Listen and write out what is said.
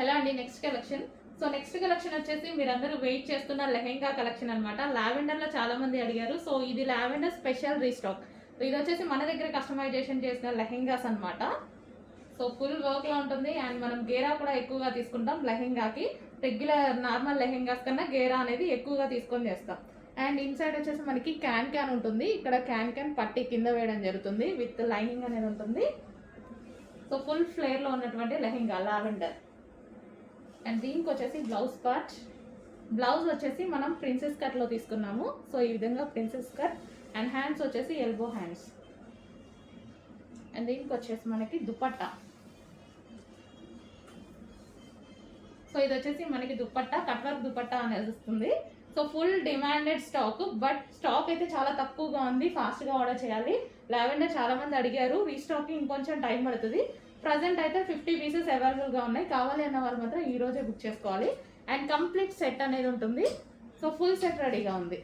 Hello అండి, next collection. So next collection వచ్చేసి మీరందరూ వెయిట్ చేస్తున్న లెహెంగా కలెక్షన్ అనమాట. లావెండర్లో చాలా మంది అడిగారు. సో ఇది లావెండర్ స్పెషల్ రీస్టాక్. సో ఇది వచ్చేసి మన దగ్గర కస్టమైజేషన్ చేసిన లెహెంగాస్ అనమాట. సో ఫుల్ వర్క్లో ఉంటుంది అండ్ మనం గేరా కూడా ఎక్కువగా తీసుకుంటాం. లెహెంగాకి రెగ్యులర్ నార్మల్ లెహెంగాస్ కన్నా గేరా అనేది ఎక్కువగా తీసుకొని చేస్తాం. అండ్ ఇన్సైడ్ వచ్చేసి మనకి క్యాన్ ఉంటుంది. ఇక్కడ క్యాన్ పట్టి కింద వేయడం జరుగుతుంది. విత్ లైనింగ్ అనేది ఉంటుంది. సో ఫుల్ ఫ్లేర్లో ఉన్నటువంటి లెహెంగా లావెండర్. అండ్ దీనికి వచ్చేసి బ్లౌజ్ పార్ట్. బ్లౌజ్ వచ్చేసి మనం ప్రిన్సెస్ కట్లో తీసుకున్నాము. సో ఈ విధంగా ప్రిన్సెస్ కట్. అండ్ హ్యాండ్స్ వచ్చేసి ఎల్బో హ్యాండ్స్. అండ్ దీనికి వచ్చేసి మనకి దుపట్టా. సో ఇది వచ్చేసి మనకి దుపట్టా, కట్ వర్క్ దుపట్టా అనేది వస్తుంది. So full demanded stock, but stock అయితే చాలా తక్కువగా ఉంది. ఫాస్ట్గా ఆర్డర్ చేయాలి. లావెండర్ చాలా మంది అడిగారు. రీస్టాకింగ్ ఇంకొంచెం టైం పడుతుంది. ప్రజెంట్ అయితే 50 పీసెస్ అవైలబుల్గా ఉన్నాయి. కావాలి అన్న వాళ్ళు మాత్రం ఈ రోజే బుక్ చేసుకోవాలి. అండ్ కంప్లీట్ సెట్ అనేది ఉంటుంది. సో ఫుల్ సెట్ రెడీగా ఉంది.